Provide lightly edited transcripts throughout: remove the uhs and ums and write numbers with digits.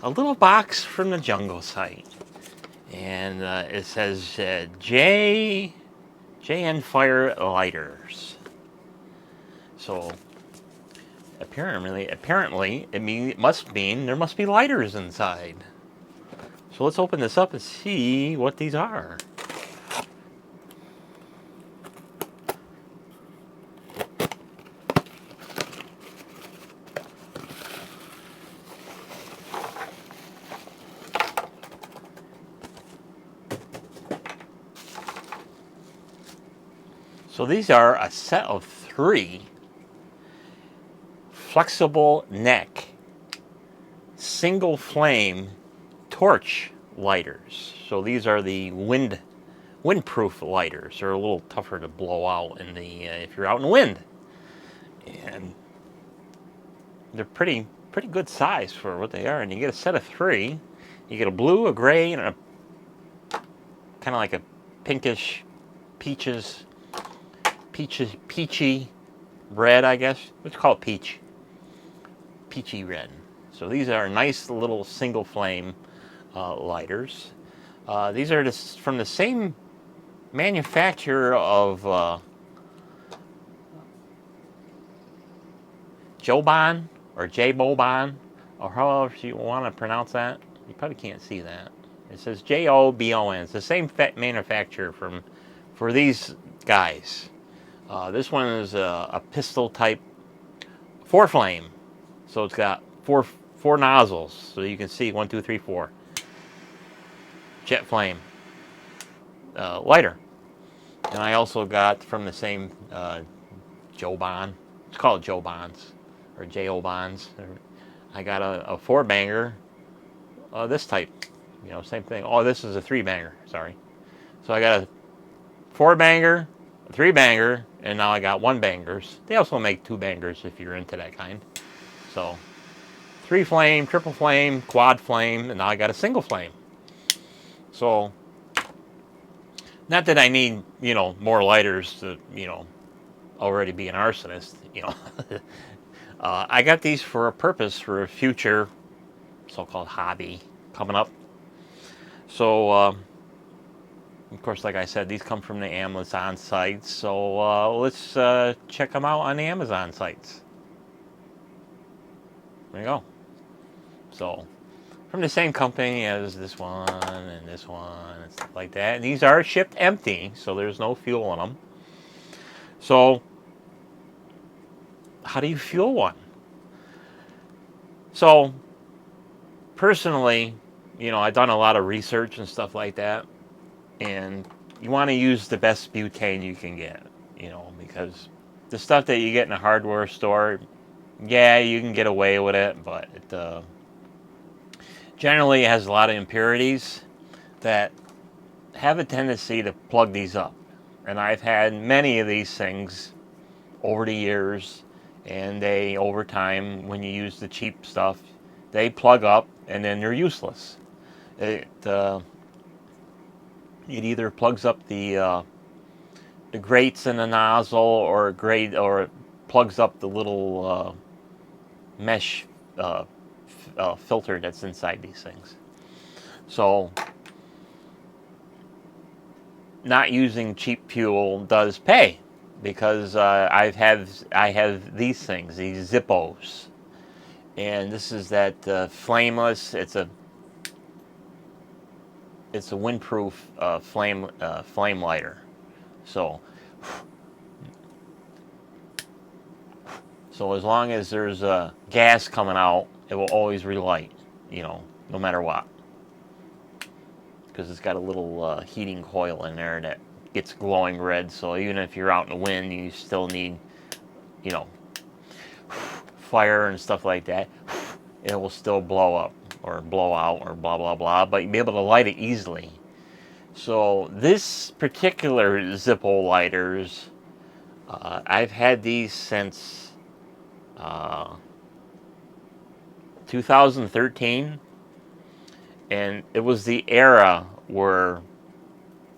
a little box from the jungle site, and it says JN Fire Lighters. So apparently, it must mean there must be lighters inside. So let's open this up and see what these are. So these are a set of 3 flexible neck single flame torch lighters. So these are the windproof lighters. They're a little tougher to blow out in the if you're out in the wind, and they're pretty good size for what they are. And you get a set of 3. You get a blue, a gray, and a kind of like a pinkish peachy red, I guess. Let's call it peachy red. So these are nice little single flame lighters. These are from the same manufacturer of Joban or J-Boban, or however you want to pronounce that. You probably can't see that. It says J-O-B-O-N. It's the same manufacturer for these guys. This one is a pistol type 4-flame. So it's got four nozzles. So you can see 1, 2, 3, 4. Jet flame lighter. And I also got from the same Joban. It's called Jobans or J-O-Bons. I got a 4-banger. This type. Same thing. Oh, this is a 3-banger. Sorry. So I got a 4-banger, a 3-banger, and now I got 1-bangers. They also make 2-bangers if you're into that kind. So 3-flame, triple flame, quad flame, and now I got a single flame. So not that I need, more lighters to, already be an arsonist, I got these for a purpose for a future so-called hobby coming up. So, of course, like I said, these come from the Amazon sites. So let's check them out on the Amazon sites. There you go. So, from the same company as this one and this one and stuff like that. And these are shipped empty, so there's no fuel in them. So, how do you fuel one? So, personally, I've done a lot of research and stuff like that. And you want to use the best butane you can get, because the stuff that you get in a hardware store, yeah, you can get away with it, but it generally has a lot of impurities that have a tendency to plug these up. And I've had many of these things over the years, and they, over time, when you use the cheap stuff, they plug up and then they're useless. It either plugs up the grates in the nozzle, or it plugs up the little mesh filter that's inside these things. So not using cheap fuel does pay, because I have these things, these Zippos, and this is that flameless. It's a windproof flame lighter. So as long as there's gas coming out, it will always relight, no matter what. Because it's got a little heating coil in there that gets glowing red. So even if you're out in the wind, you still need, fire and stuff like that. It will still blow up or blow out or blah blah blah, but you'll be able to light it easily. So this particular Zippo lighters, I've had these since 2013, and it was the era where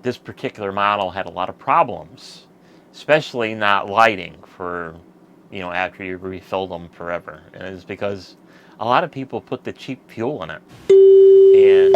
this particular model had a lot of problems, especially not lighting for, after you refilled them forever. And it's because a lot of people put the cheap fuel in it, and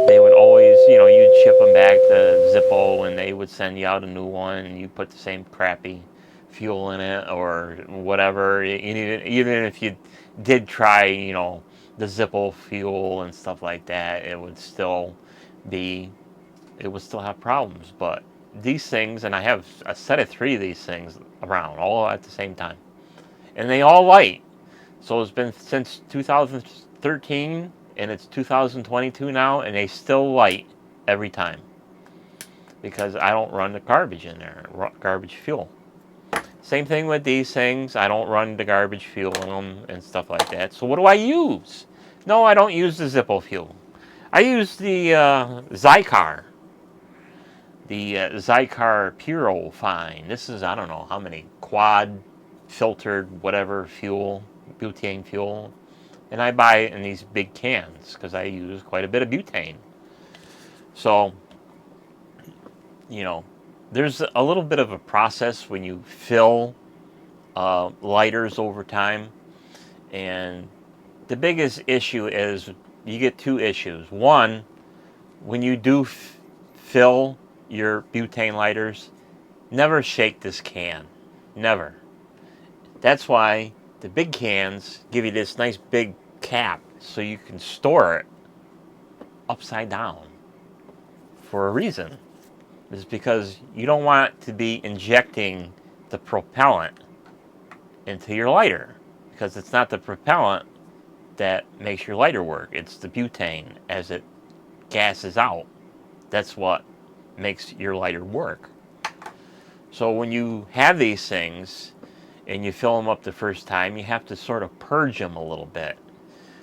they would always, you'd ship them back to Zippo, and they would send you out a new one, and you put the same crappy fuel in it or whatever. Even if you did try, the Zippo fuel and stuff like that, be, it would still have problems. But these things, and I have a set of 3 of these things around all at the same time, and they all light. So it's been since 2013, and it's 2022 now, and they still light every time because I don't run the garbage in there, garbage fuel. Same thing with these things. I don't run the garbage fuel in them and stuff like that. So what do I use? No, I don't use the Zippo fuel. I use the Zycar. The Zycar Puro Fine. This is, I don't know how many, quad filtered whatever fuel, butane fuel. And I buy it in these big cans because I use quite a bit of butane. So, there's a little bit of a process when you fill lighters over time. And the biggest issue is you get 2 issues. One, when you do fill your butane lighters, never shake this can. Never. That's why the big cans give you this nice big cap so you can store it upside down for a reason. It's because you don't want to be injecting the propellant into your lighter, because it's not the propellant that makes your lighter work. It's the butane as it gases out. That's what makes your lighter work. So when you have these things and you fill them up the first time, you have to sort of purge them a little bit.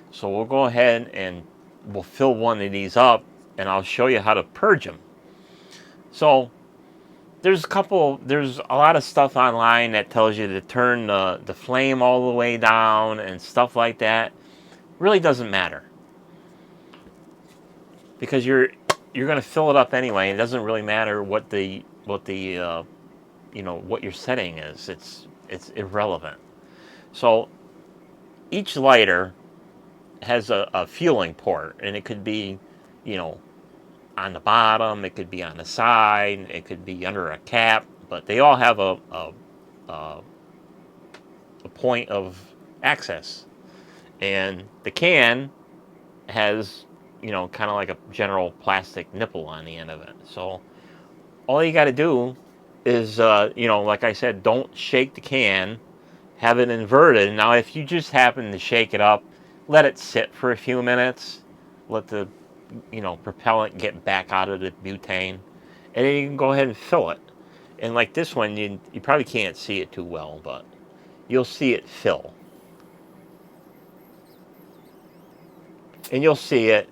So we'll go ahead and we'll fill one of these up, and I'll show you how to purge them. So there's a lot of stuff online that tells you to turn the flame all the way down and stuff like that. Really doesn't matter, because you're going to fill it up anyway. It doesn't really matter what what your setting is. It's irrelevant. So each lighter has a fueling port, and it could be, on the bottom, it could be on the side, it could be under a cap, but they all have a point of access. And the can has, kind of like a general plastic nipple on the end of it. So all you got to do is, like I said, don't shake the can, have it inverted. Now, if you just happen to shake it up, let it sit for a few minutes, let the propellant get back out of the butane, and then you can go ahead and fill it. And like this one, you probably can't see it too well, but you'll see it fill. And you'll see it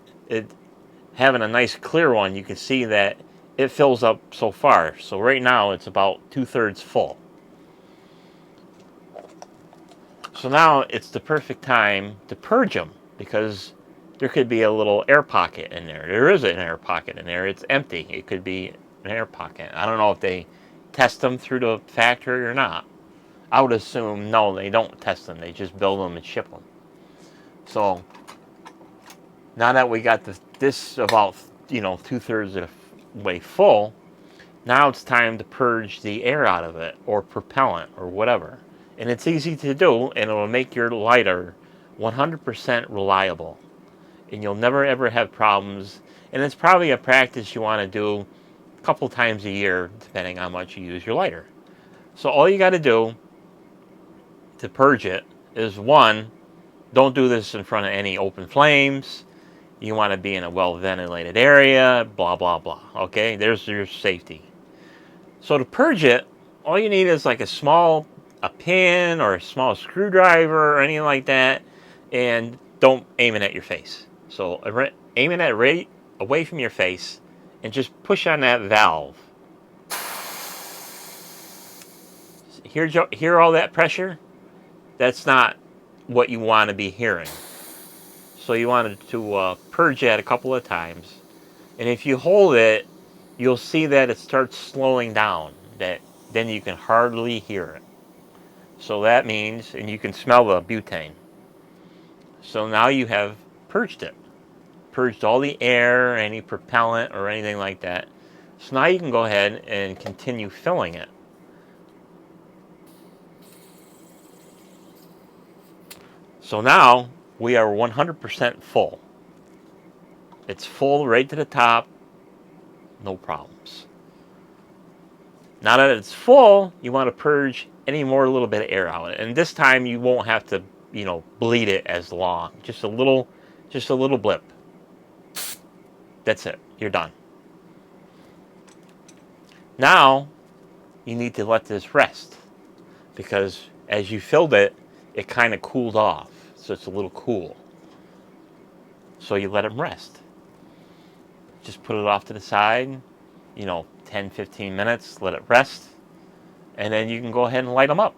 having a nice clear one. You can see that it fills up so far. So right now it's about 2/3 full. So now it's the perfect time to purge them, because there could be a little air pocket in there. There is an air pocket in there. It's empty. It could be an air pocket. I don't know if they test them through the factory or not. I would assume no, they don't test them. They just build them and ship them. So now that we got this about 2/3 of the way full, now it's time to purge the air out of it, or propellant, or whatever. And it's easy to do, and it will make your lighter 100% reliable. And you'll never ever have problems. And it's probably a practice you want to do a couple times a year, depending on how much you use your lighter. So all you got to do to purge it is, one, don't do this in front of any open flames. You want to be in a well-ventilated area, blah, blah, blah. Okay, there's your safety. So to purge it, all you need is like a pin or a small screwdriver or anything like that, and don't aim it at your face. So aim it at right away from your face, and just push on that valve. Hear all that pressure? That's not what you want to be hearing. So you want to purge it a couple of times. And if you hold it, you'll see that it starts slowing down. Then you can hardly hear it. So that means, and you can smell the butane. So now you have purged it. Purged all the air, any propellant, or anything like that. So now you can go ahead and continue filling it. So now we are 100% full. It's full right to the top, no problems. Now that it's full, you want to purge any more little bit of air out. And this time you won't have to, bleed it as long. Just a little blip. That's it. You're done. Now you need to let this rest, because as you filled it, it kind of cooled off. So it's a little cool. So you let it rest. Just put it off to the side, 10, 15 minutes, let it rest, and then you can go ahead and light them up.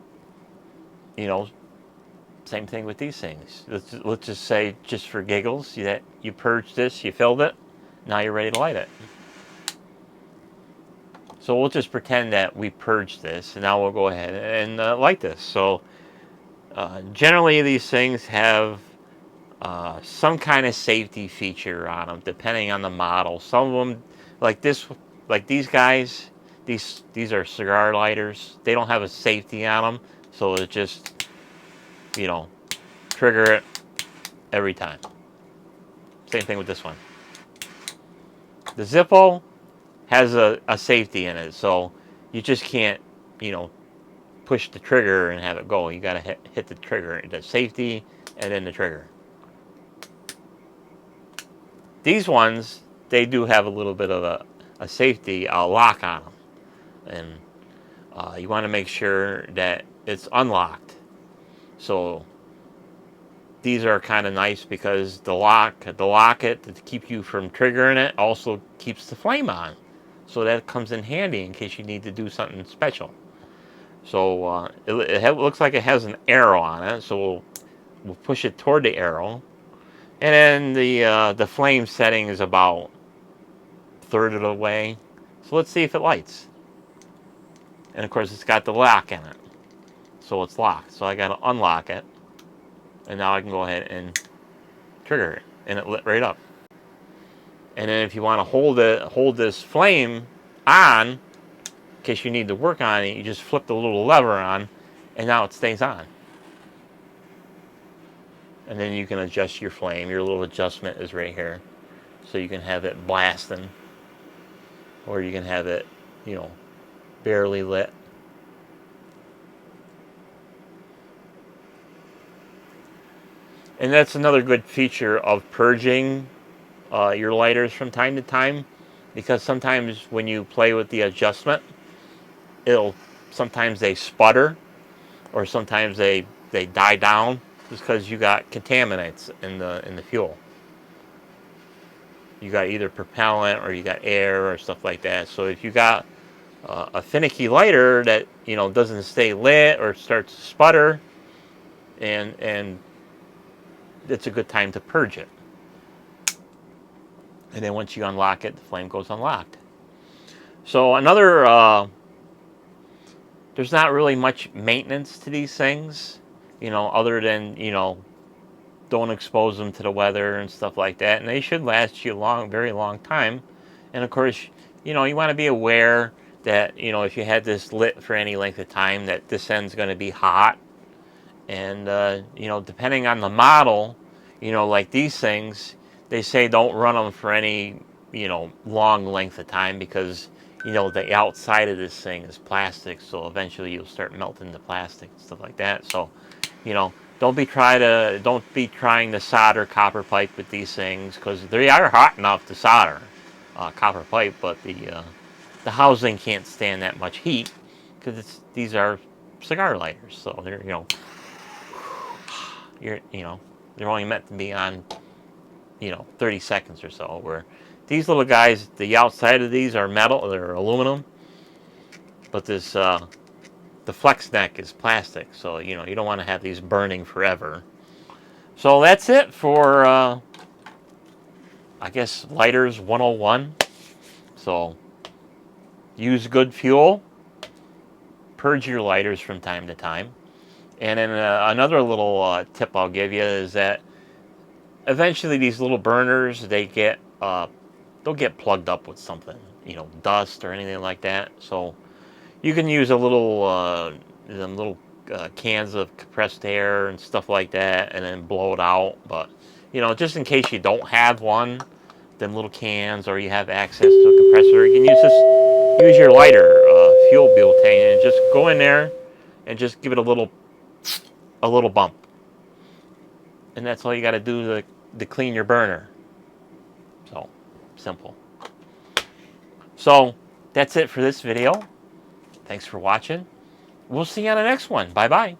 Same thing with these things. Let's just say, just for giggles, that you purged this, you filled it, now you're ready to light it. So we'll just pretend that we purged this, and now we'll go ahead and light this. So generally these things have some kind of safety feature on them, depending on the model. Some of them, like these guys, these are cigar lighters. They don't have a safety on them, so it just, trigger it every time. Same thing with this one. The Zippo has a safety in it, so you just can't, push the trigger and have it go. You gotta hit the trigger, the safety, and then the trigger. These ones, they do have a little bit of a safety, a lock on them. And you want to make sure that it's unlocked. So these are kind of nice because the lock it to keep you from triggering it also keeps the flame on. So that comes in handy in case you need to do something special. So it looks like it has an arrow on it. So we'll push it toward the arrow. And then the flame setting is about a third of the way. So let's see if it lights. And of course it's got the lock in it. So it's locked. So I got to unlock it. And now I can go ahead and trigger it. And it lit right up. And then if you want to hold this flame on, in case you need to work on it, you just flip the little lever on, and now it stays on. And then you can adjust your flame. Your little adjustment is right here. So you can have it blasting, or you can have it, barely lit. And that's another good feature of purging your lighters from time to time, because sometimes when you play with the adjustment, sometimes they sputter, or sometimes they die down, just because you got contaminants in the fuel. You got either propellant or you got air or stuff like that. So if you got a finicky lighter that doesn't stay lit or starts to sputter, and it's a good time to purge it. And then once you unlock it, the flame goes unlocked. So there's not really much maintenance to these things, other than, don't expose them to the weather and stuff like that. And they should last you a very long time. And of course, you want to be aware that, if you had this lit for any length of time, that this end's going to be hot. And, depending on the model, like these things, they say don't run them for any, long length of time, because, the outside of this thing is plastic. So eventually you'll start melting the plastic and stuff like that. So, don't be trying to solder copper pipe with these things, because they are hot enough to solder copper pipe, but the housing can't stand that much heat, because these are cigar lighters. So they're they're only meant to be on 30 seconds or so. Where these little guys, the outside of these are metal, they're aluminum, but this the flex neck is plastic, so you don't want to have these burning forever. So that's it for I guess lighters 101. So use good fuel, purge your lighters from time to time. And then another little tip I'll give you is that eventually these little burners, they'll get plugged up with something, dust or anything like that. So you can use a little them little cans of compressed air and stuff like that, and then blow it out. But just in case you don't have one, them little cans, or you have access to a compressor, you can use your lighter, fuel butane, and just go in there and just give it a little bump, and that's all you got to do to clean your burner. So simple. So that's it for this video. Thanks for watching. We'll see you on the next one. Bye bye.